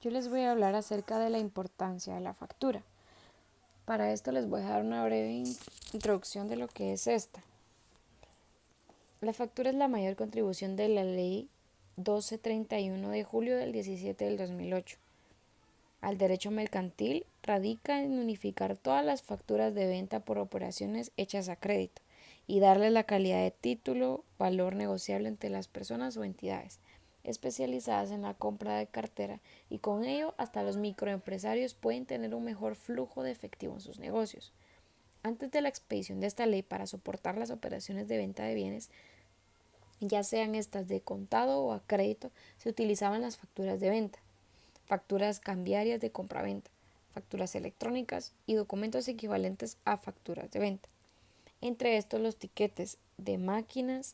Yo les voy a hablar acerca de la importancia de la factura. Para esto les voy a dar una breve introducción de lo que es esta. La factura es la mayor contribución de la Ley 1231 de julio del 17 del 2008 al derecho mercantil. Radica en unificar todas las facturas de venta por operaciones hechas a crédito y darles la calidad de título, valor negociable entre las personas o entidades especializadas en la compra de cartera, y con ello hasta los microempresarios pueden tener un mejor flujo de efectivo en sus negocios. Antes de la expedición de esta ley, para soportar las operaciones de venta de bienes, ya sean estas de contado o a crédito, se utilizaban las facturas de venta, facturas cambiarias de compraventa, facturas electrónicas y documentos equivalentes a facturas de venta. Entre estos, los tiquetes de máquinas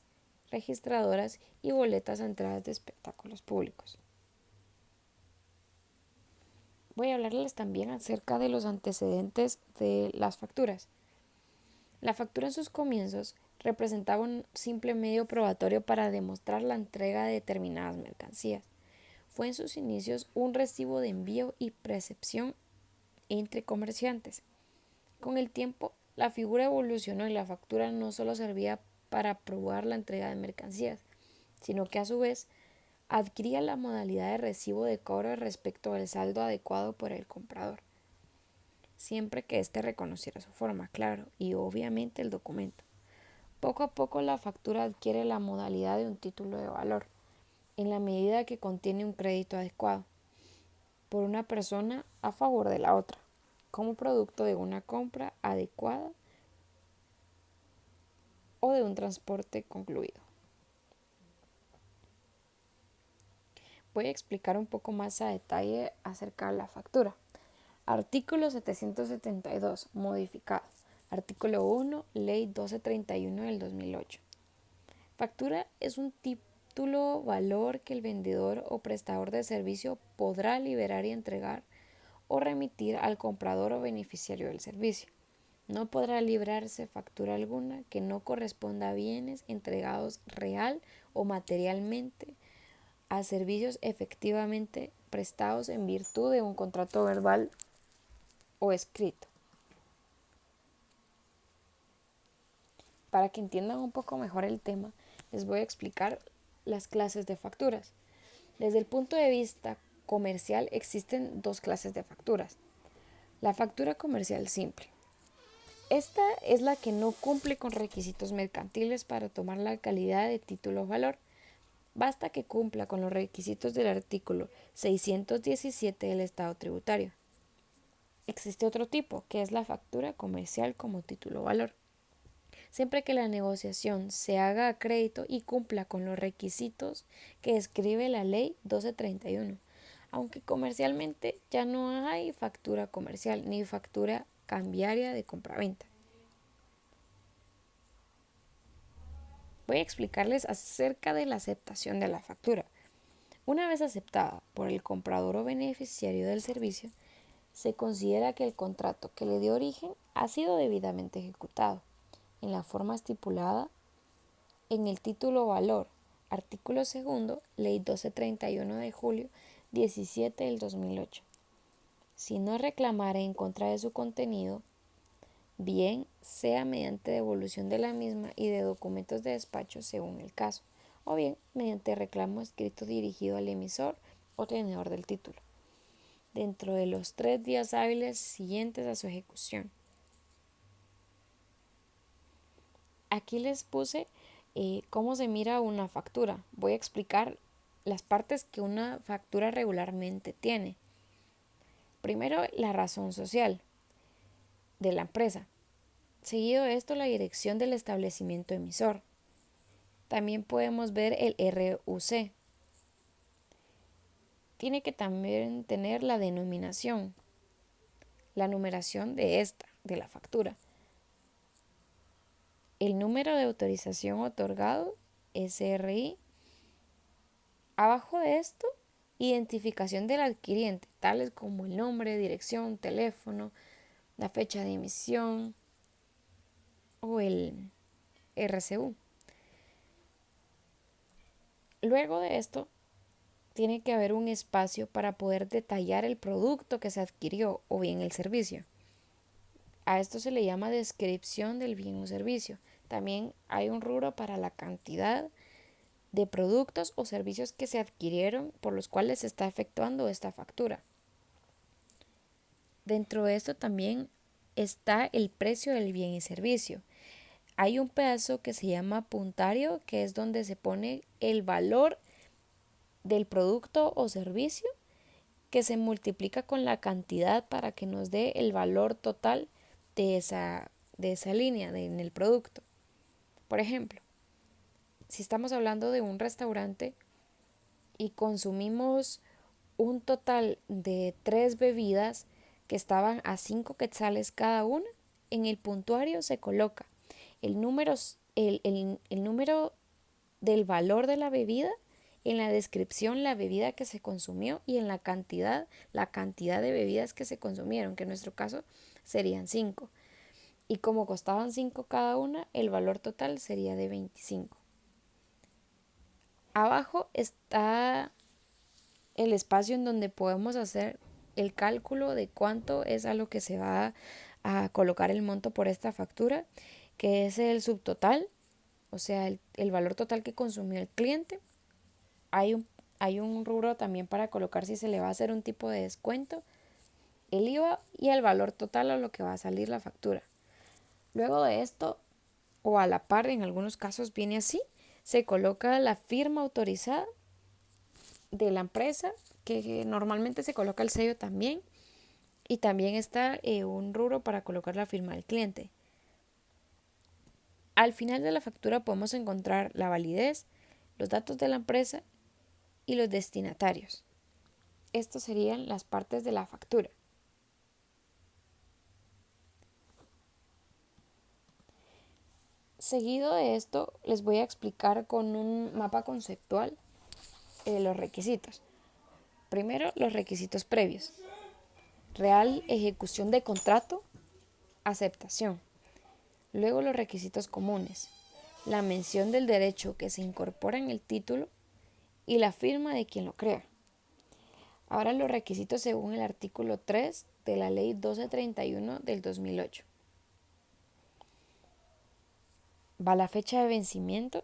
registradoras y boletas a entradas de espectáculos públicos. Voy a hablarles también acerca de los antecedentes de las facturas. La factura en sus comienzos representaba un simple medio probatorio para demostrar la entrega de determinadas mercancías. Fue en sus inicios un recibo de envío y recepción entre comerciantes. Con el tiempo, la figura evolucionó y la factura no solo servía para aprobar la entrega de mercancías, sino que a su vez adquiría la modalidad de recibo de cobro respecto al saldo adecuado por el comprador, siempre que éste reconociera su forma, claro, y obviamente el documento. Poco a poco la factura adquiere la modalidad de un título de valor, en la medida que contiene un crédito adecuado por una persona a favor de la otra, como producto de una compra adecuada o de un transporte concluido. Voy a explicar un poco más a detalle acerca de la factura. Artículo 772, modificado. Artículo 1, Ley 1231 del 2008. Factura es un título valor que el vendedor o prestador de servicio podrá liberar y entregar o remitir al comprador o beneficiario del servicio. No podrá librarse factura alguna que no corresponda a bienes entregados real o materialmente a servicios efectivamente prestados en virtud de un contrato verbal o escrito. Para que entiendan un poco mejor el tema, les voy a explicar las clases de facturas. Desde el punto de vista comercial existen dos clases de facturas. La factura comercial simple. Esta es la que no cumple con requisitos mercantiles para tomar la calidad de título o valor. Basta que cumpla con los requisitos del artículo 617 del Estado Tributario. Existe otro tipo, que es la factura comercial como título o valor. Siempre que la negociación se haga a crédito y cumpla con los requisitos que describe la Ley 1231, aunque comercialmente ya no hay factura comercial ni factura cambiaria de compraventa. Voy a explicarles acerca de la aceptación de la factura. Una vez aceptada por el comprador o beneficiario del servicio, se considera que el contrato que le dio origen ha sido debidamente ejecutado en la forma estipulada en el título valor, artículo segundo, Ley 1231 de julio 17 del 2008. Si no reclamara en contra de su contenido, bien sea mediante devolución de la misma y de documentos de despacho según el caso, o bien mediante reclamo escrito dirigido al emisor o tenedor del título, dentro de los 3 días hábiles siguientes a su ejecución. Aquí les puse cómo se mira una factura. Voy a explicar las partes que una factura regularmente tiene. Primero, la razón social de la empresa. Seguido de esto, la dirección del establecimiento emisor. También podemos ver el RUC. Tiene que también tener la denominación, la numeración de la factura. El número de autorización otorgado, SRI. Abajo de esto, identificación del adquiriente, tales como el nombre, dirección, teléfono, la fecha de emisión o el RCU. Luego de esto, tiene que haber un espacio para poder detallar el producto que se adquirió o bien el servicio. A esto se le llama descripción del bien o servicio. También hay un rubro para la cantidad de productos o servicios que se adquirieron por los cuales se está efectuando esta factura. Dentro de esto también está el precio del bien y servicio. Hay un pedazo que se llama puntario, que es donde se pone el valor del producto o servicio que se multiplica con la cantidad para que nos dé el valor total de esa línea en el producto. Por ejemplo, si estamos hablando de un restaurante y consumimos un total de 3 bebidas que estaban a 5 quetzales cada una, en el puntuario se coloca el número, el número del valor de la bebida, en la descripción la bebida que se consumió y en la cantidad de bebidas que se consumieron, que en nuestro caso serían 5. Y como costaban 5 cada una, el valor total sería de 25. Abajo está el espacio en donde podemos hacer el cálculo de cuánto es a lo que se va a colocar el monto por esta factura, que es el subtotal, o sea, el valor total que consumió el cliente. Hay un rubro también para colocar si se le va a hacer un tipo de descuento, el IVA y el valor total a lo que va a salir la factura. Luego de esto, o a la par, en algunos casos viene así, se coloca la firma autorizada de la empresa, que normalmente se coloca el sello también, y también está un rubro para colocar la firma del cliente. Al final de la factura podemos encontrar la validez, los datos de la empresa y los destinatarios. Estos serían las partes de la factura. Seguido de esto, les voy a explicar con un mapa conceptual los requisitos. Primero, los requisitos previos. Real ejecución de contrato, aceptación. Luego, los requisitos comunes. La mención del derecho que se incorpora en el título y la firma de quien lo crea. Ahora los requisitos según el artículo 3 de la Ley 1231 del 2008. Va la fecha de vencimiento,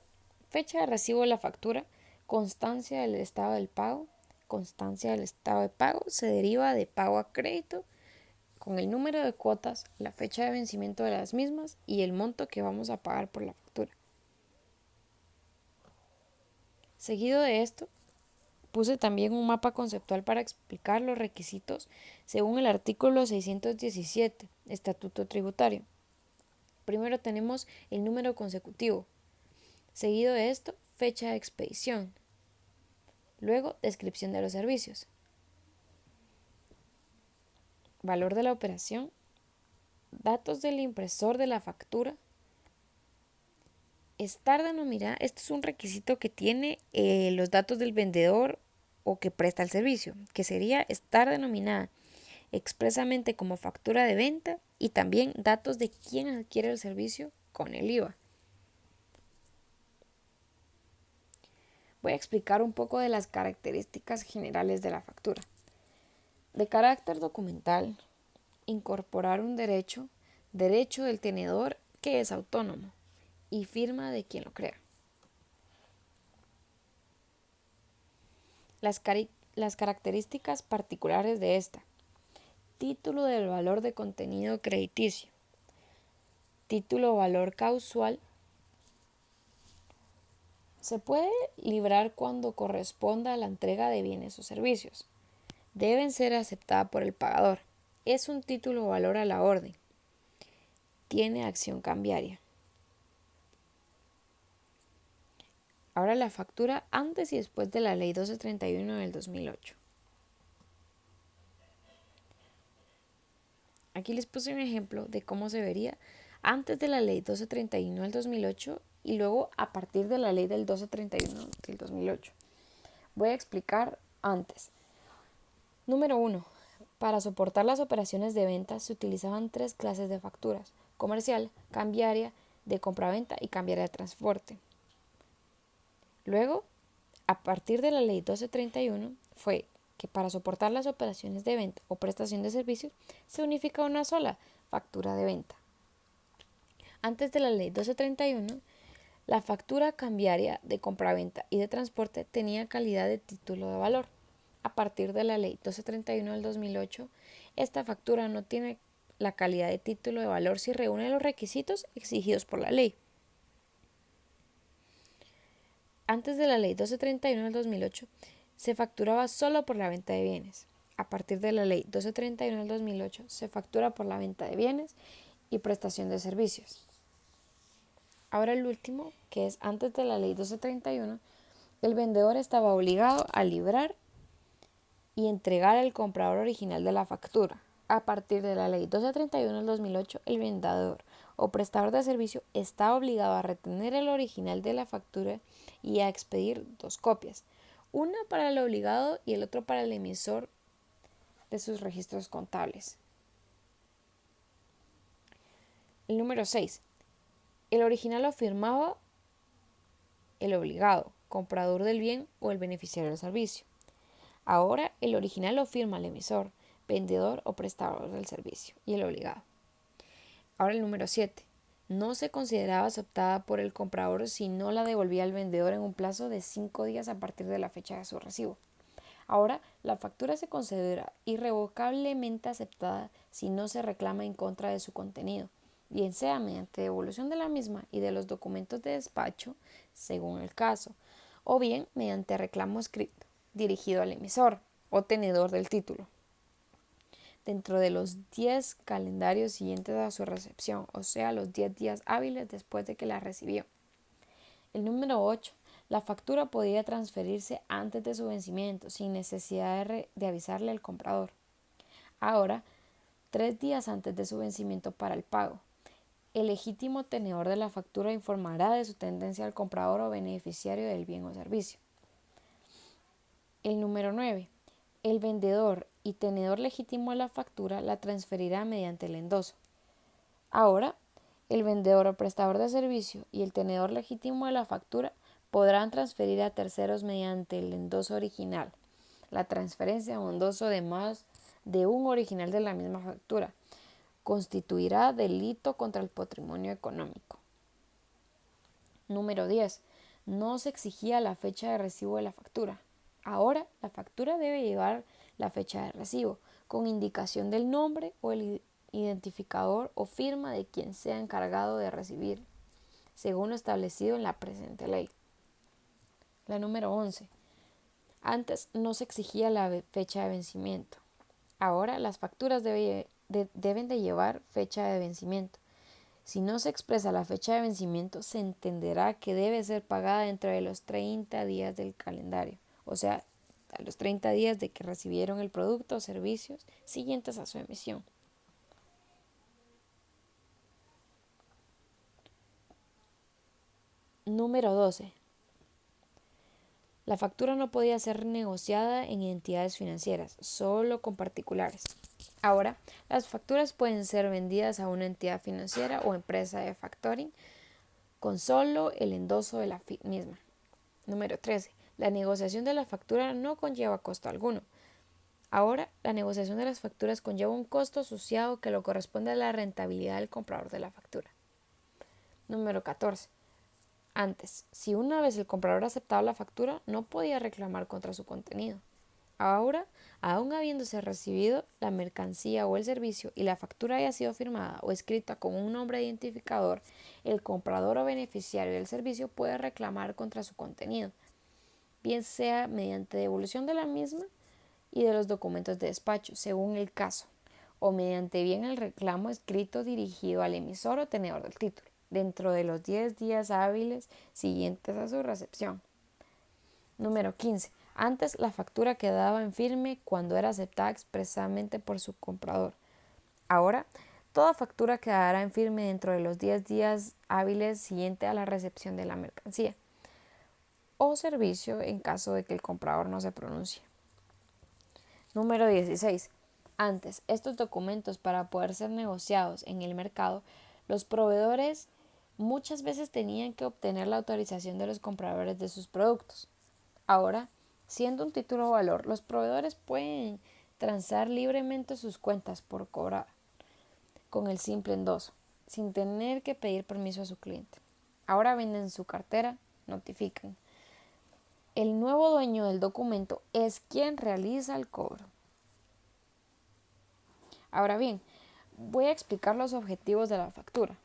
fecha de recibo de la factura, constancia del estado del pago. Constancia del estado de pago se deriva de pago a crédito con el número de cuotas, la fecha de vencimiento de las mismas y el monto que vamos a pagar por la factura. Seguido de esto, puse también un mapa conceptual para explicar los requisitos según el artículo 617, Estatuto Tributario. Primero tenemos el número consecutivo. Seguido de esto, fecha de expedición. Luego, descripción de los servicios. Valor de la operación. Datos del impresor de la factura. Estar denominada, este es un requisito que tiene los datos del vendedor o que presta el servicio, que sería estar denominada expresamente como factura de venta y también datos de quién adquiere el servicio con el IVA. Voy a explicar un poco de las características generales de la factura. De carácter documental, incorporar un derecho del tenedor que es autónomo y firma de quien lo crea. Las características particulares de esta. Título del valor de contenido crediticio. Título valor causal. Se puede librar cuando corresponda a la entrega de bienes o servicios. Deben ser aceptada por el pagador. Es un título o valor a la orden. Tiene acción cambiaria. Ahora la factura antes y después de la Ley 1231 del 2008. Aquí les puse un ejemplo de cómo se vería antes de la Ley 1231 del 2008 y luego a partir de la Ley del 1231 del 2008. Voy a explicar antes. Número 1. Para soportar las operaciones de venta se utilizaban 3 clases de facturas: comercial, cambiaria, de compraventa y cambiaria de transporte. Luego, A partir de la ley 1231 fue que para soportar las operaciones de venta o prestación de servicios se unifica una sola factura de venta. Antes de la ley 1231, la factura cambiaria de compraventa y de transporte tenía calidad de título de valor. A partir de la ley 1231 del 2008, esta factura no tiene la calidad de título de valor si reúne los requisitos exigidos por la ley. Antes de la ley 1231 del 2008, se facturaba solo por la venta de bienes. A partir de la ley 1231 del 2008, se factura por la venta de bienes y prestación de servicios. Ahora el último, que es antes de la ley 1231, el vendedor estaba obligado a librar y entregar el comprador original de la factura. A partir de la ley 1231 del 2008, el vendedor o prestador de servicio está obligado a retener el original de la factura y a expedir dos copias, una para el obligado y el otro para el emisor de sus registros contables. El número 6. El original lo firmaba el obligado, comprador del bien o el beneficiario del servicio. Ahora el original lo firma el emisor, vendedor o prestador del servicio y el obligado. Ahora el número 7. No se consideraba aceptada por el comprador si no la devolvía al vendedor en un plazo de 5 días a partir de la fecha de su recibo. Ahora la factura se considera irrevocablemente aceptada si no se reclama en contra de su contenido, bien sea mediante devolución de la misma y de los documentos de despacho, según el caso, o bien mediante reclamo escrito, dirigido al emisor o tenedor del título, dentro de los 10 calendarios siguientes a su recepción, o sea, los 10 días hábiles después de que la recibió. El número 8. La factura podía transferirse antes de su vencimiento, sin necesidad de avisarle al comprador. Ahora, 3 días antes de su vencimiento para el pago. El legítimo tenedor de la factura informará de su tendencia al comprador o beneficiario del bien o servicio. El número 9. El vendedor y tenedor legítimo de la factura la transferirá mediante el endoso. Ahora, el vendedor o prestador de servicio y el tenedor legítimo de la factura podrán transferir a terceros mediante el endoso original. La transferencia o endoso de más de un original de la misma factura constituirá delito contra el patrimonio económico. Número 10. No se exigía la fecha de recibo de la factura. Ahora la factura debe llevar la fecha de recibo, con indicación del nombre o el identificador o firma de quien sea encargado de recibir, según lo establecido en la presente ley. La número 11. Antes no se exigía la fecha de vencimiento. Ahora las facturas deben de llevar fecha de vencimiento. Si no se expresa la fecha de vencimiento, se entenderá que debe ser pagada dentro de los 30 días del calendario, o sea, a los 30 días de que recibieron el producto o servicios siguientes a su emisión. Número 12. La factura no podía ser negociada en entidades financieras, solo con particulares. Ahora, las facturas pueden ser vendidas a una entidad financiera o empresa de factoring con solo el endoso de la misma. Número 13. La negociación de la factura no conlleva costo alguno. Ahora, la negociación de las facturas conlleva un costo asociado que lo corresponde a la rentabilidad del comprador de la factura. Número 14. Antes, si una vez el comprador aceptaba la factura, no podía reclamar contra su contenido. Ahora, aun habiéndose recibido la mercancía o el servicio y la factura haya sido firmada o escrita con un nombre identificador, el comprador o beneficiario del servicio puede reclamar contra su contenido, bien sea mediante devolución de la misma y de los documentos de despacho, según el caso, o mediante bien el reclamo escrito dirigido al emisor o tenedor del título, dentro de los 10 días hábiles siguientes a su recepción. Número 15. Antes la factura quedaba en firme cuando era aceptada expresamente por su comprador. Ahora, toda factura quedará en firme dentro de los 10 días hábiles siguientes a la recepción de la mercancía o servicio en caso de que el comprador no se pronuncie. Número 16. Antes, estos documentos para poder ser negociados en el mercado, los proveedores muchas veces tenían que obtener la autorización de los compradores de sus productos. Ahora, siendo un título o valor, los proveedores pueden transar libremente sus cuentas por cobrar con el simple endoso, sin tener que pedir permiso a su cliente. Ahora venden su cartera, notifican. El nuevo dueño del documento es quien realiza el cobro. Ahora bien, voy a explicar los objetivos de la factura.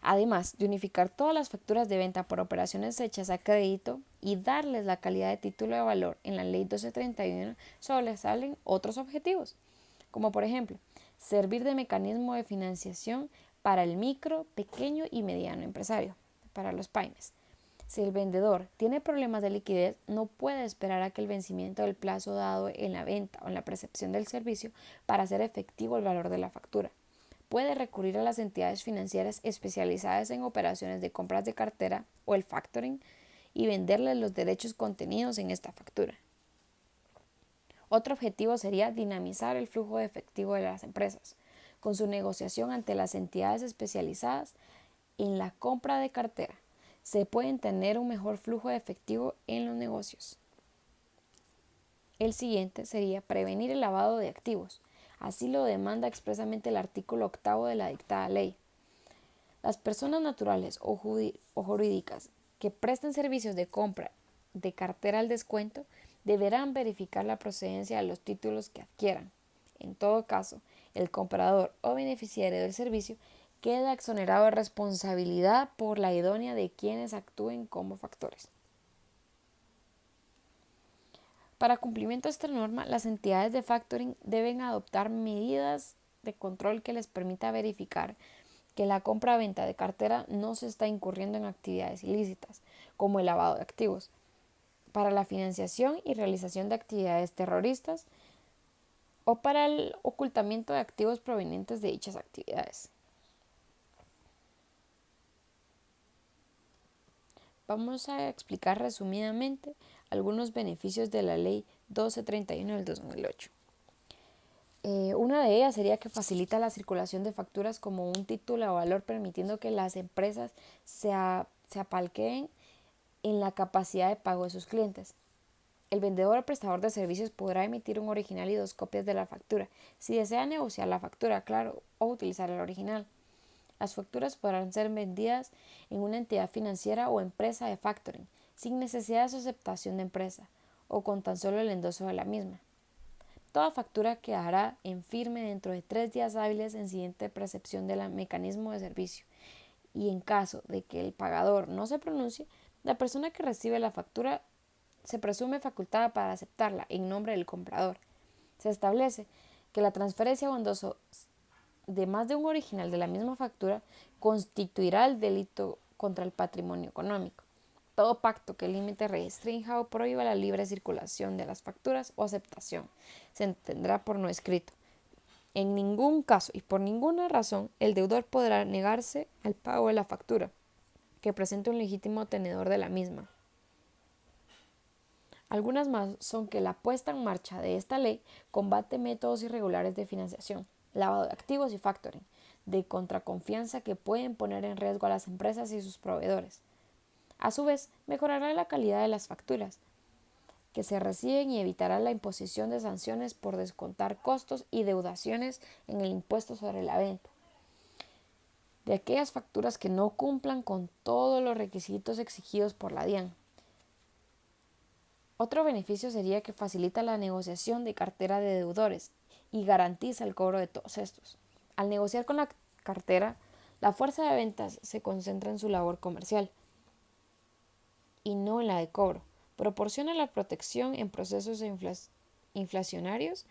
Además de unificar todas las facturas de venta por operaciones hechas a crédito y darles la calidad de título de valor en la Ley 1231, sobresalen otros objetivos, como por ejemplo, servir de mecanismo de financiación para el micro, pequeño y mediano empresario, para los pymes. Si el vendedor tiene problemas de liquidez, no puede esperar a que el vencimiento del plazo dado en la venta o en la percepción del servicio para hacer efectivo el valor de la factura. Puede recurrir a las entidades financieras especializadas en operaciones de compras de cartera o el factoring y venderles los derechos contenidos en esta factura. Otro objetivo sería dinamizar el flujo de efectivo de las empresas, con su negociación ante las entidades especializadas en la compra de cartera. Se puede tener un mejor flujo de efectivo en los negocios. El siguiente sería prevenir el lavado de activos. Así lo demanda expresamente el artículo 8 de la dictada ley. Las personas naturales o jurídicas que presten servicios de compra de cartera al descuento deberán verificar la procedencia de los títulos que adquieran. En todo caso, el comprador o beneficiario del servicio queda exonerado de responsabilidad por la idónea de quienes actúen como factores. Para cumplimiento de esta norma, las entidades de factoring deben adoptar medidas de control que les permita verificar que la compra-venta de cartera no se está incurriendo en actividades ilícitas, como el lavado de activos, para la financiación y realización de actividades terroristas o para el ocultamiento de activos provenientes de dichas actividades. Vamos a explicar resumidamente algunos beneficios de la Ley 1231 del 2008. Una de ellas sería que facilita la circulación de facturas como un título o valor, permitiendo que las empresas se apalqueen en la capacidad de pago de sus clientes. El vendedor o prestador de servicios podrá emitir un original y 2 copias de la factura, si desea negociar la factura, claro, o utilizar el original. Las facturas podrán ser vendidas en una entidad financiera o empresa de factoring, sin necesidad de su aceptación de empresa, o con tan solo el endoso de la misma. Toda factura quedará en firme dentro de 3 días hábiles en siguiente percepción del mecanismo de servicio, y en caso de que el pagador no se pronuncie, la persona que recibe la factura se presume facultada para aceptarla en nombre del comprador. Se establece que la transferencia o endoso de más de un original de la misma factura constituirá el delito contra el patrimonio económico. Todo pacto que límite restrinja o prohíba la libre circulación de las facturas o aceptación se entenderá por no escrito. En ningún caso y por ninguna razón el deudor podrá negarse al pago de la factura que presente un legítimo tenedor de la misma. Algunas más son que la puesta en marcha de esta ley combate métodos irregulares de financiación, lavado de activos y factoring, de contraconfianza que pueden poner en riesgo a las empresas y sus proveedores. A su vez, mejorará la calidad de las facturas que se reciben y evitará la imposición de sanciones por descontar costos y deudaciones en el impuesto sobre la venta de aquellas facturas que no cumplan con todos los requisitos exigidos por la DIAN. Otro beneficio sería que facilita la negociación de cartera de deudores y garantiza el cobro de todos estos. Al negociar con la cartera, la fuerza de ventas se concentra en su labor comercial y no en la de cobro. Proporciona la protección en procesos inflacionarios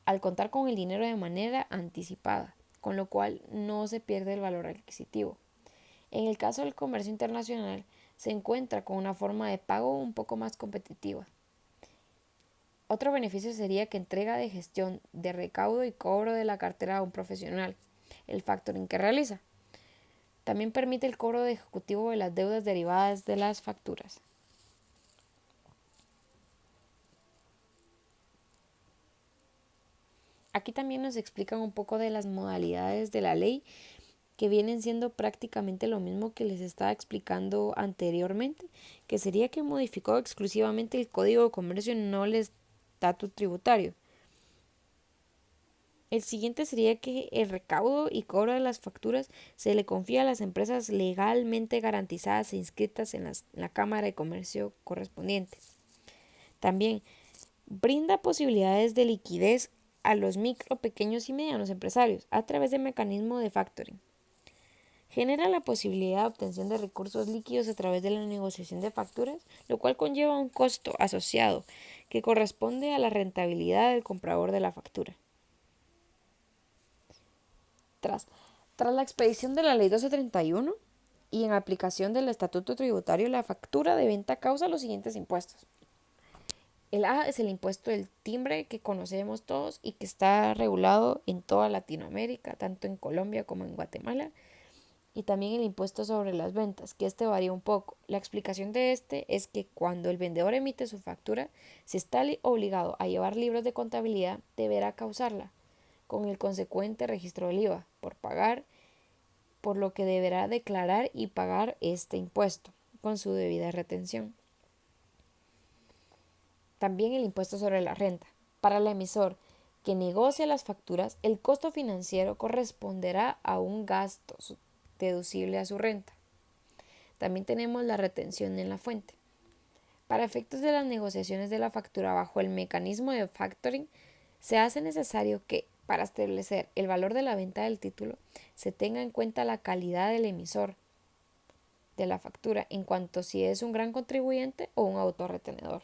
al contar con el dinero de manera anticipada, con lo cual no se pierde el valor adquisitivo. En el caso del comercio internacional, se encuentra con una forma de pago un poco más competitiva. Otro beneficio sería que entrega de gestión de recaudo y cobro de la cartera a un profesional, el factoring que realiza. También permite el cobro de ejecutivo de las deudas derivadas de las facturas. Aquí también nos explican un poco de las modalidades de la ley que vienen siendo prácticamente lo mismo que les estaba explicando anteriormente, que sería que modificó exclusivamente el Código de Comercio, no el estatus tributario. El siguiente sería que el recaudo y cobro de las facturas se le confía a las empresas legalmente garantizadas e inscritas en la Cámara de Comercio correspondiente. También brinda posibilidades de liquidez a los micro, pequeños y medianos empresarios a través del mecanismo de factoring. Genera la posibilidad de obtención de recursos líquidos a través de la negociación de facturas, lo cual conlleva un costo asociado que corresponde a la rentabilidad del comprador de la factura. Tras la expedición de la Ley 1231 y en aplicación del Estatuto Tributario, la factura de venta causa los siguientes impuestos. El A es el impuesto del timbre que conocemos todos y que está regulado en toda Latinoamérica, tanto en Colombia como en Guatemala. Y también el impuesto sobre las ventas, que este varía un poco. La explicación de este es que cuando el vendedor emite su factura, si está obligado a llevar libros de contabilidad, deberá causarla, con el consecuente registro del IVA, por pagar, por lo que deberá declarar y pagar este impuesto, con su debida retención. También el impuesto sobre la renta. Para el emisor que negocia las facturas, el costo financiero corresponderá a un gasto deducible a su renta. También tenemos la retención en la fuente. Para efectos de las negociaciones de la factura bajo el mecanismo de factoring, se hace necesario que, para establecer el valor de la venta del título, se tenga en cuenta la calidad del emisor de la factura en cuanto si es un gran contribuyente o un autorretenedor.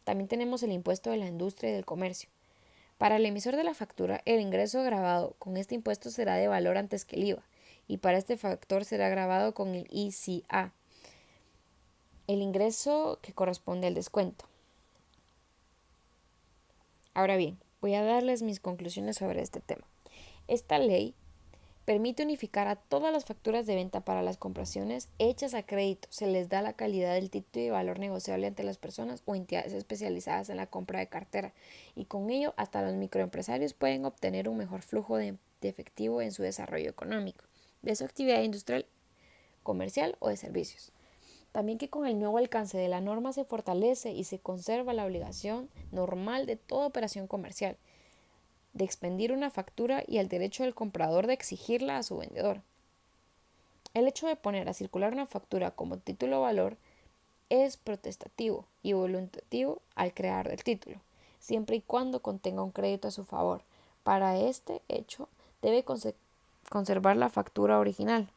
También tenemos el impuesto de la industria y del comercio. Para el emisor de la factura, el ingreso grabado con este impuesto será de valor antes que el IVA, y para este factor será grabado con el ICA, el ingreso que corresponde al descuento. Ahora bien, voy a darles mis conclusiones sobre este tema. Esta ley permite unificar a todas las facturas de venta para las compraciones hechas a crédito. Se les da la calidad del título y valor negociable ante las personas o entidades especializadas en la compra de cartera, y con ello hasta los microempresarios pueden obtener un mejor flujo de efectivo en su desarrollo económico, de su actividad industrial, comercial o de servicios. También que con el nuevo alcance de la norma se fortalece y se conserva la obligación normal de toda operación comercial de expedir una factura y el derecho del comprador de exigirla a su vendedor. El hecho de poner a circular una factura como título o valor es potestativo y voluntativo al creador del título, siempre y cuando contenga un crédito a su favor. Para este hecho debe conservar la factura original.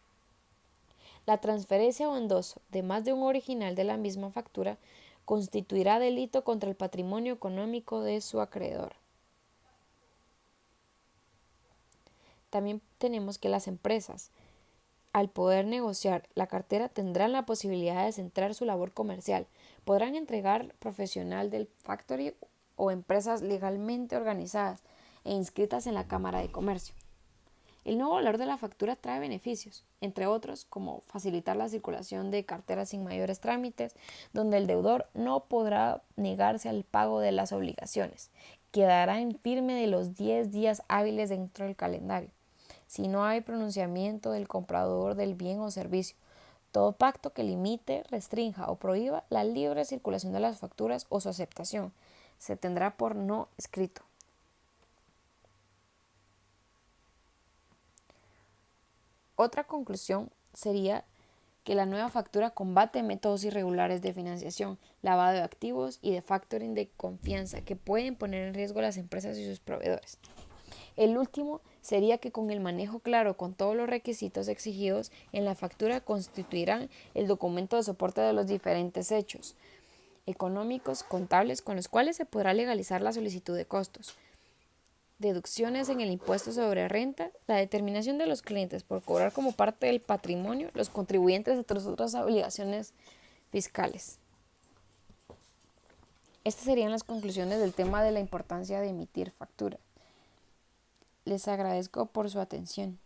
La transferencia o endoso de más de un original de la misma factura constituirá delito contra el patrimonio económico de su acreedor. También tenemos que las empresas, al poder negociar la cartera, tendrán la posibilidad de centrar su labor comercial. Podrán entregar profesional del factory o empresas legalmente organizadas e inscritas en la Cámara de Comercio. El nuevo valor de la factura trae beneficios, entre otros como facilitar la circulación de carteras sin mayores trámites, donde el deudor no podrá negarse al pago de las obligaciones. Quedará en firme de los 10 días hábiles dentro del calendario, si no hay pronunciamiento del comprador del bien o servicio. Todo pacto que limite, restrinja o prohíba la libre circulación de las facturas o su aceptación se tendrá por no escrito. Otra conclusión sería que la nueva factura combate métodos irregulares de financiación, lavado de activos y de factoring de confianza que pueden poner en riesgo a las empresas y sus proveedores. El último sería que con el manejo claro con todos los requisitos exigidos en la factura constituirán el documento de soporte de los diferentes hechos económicos contables con los cuales se podrá legalizar la solicitud de costos, deducciones en el impuesto sobre renta, la determinación de los clientes por cobrar como parte del patrimonio, los contribuyentes de otras obligaciones fiscales. Estas serían las conclusiones del tema de la importancia de emitir factura. Les agradezco por su atención.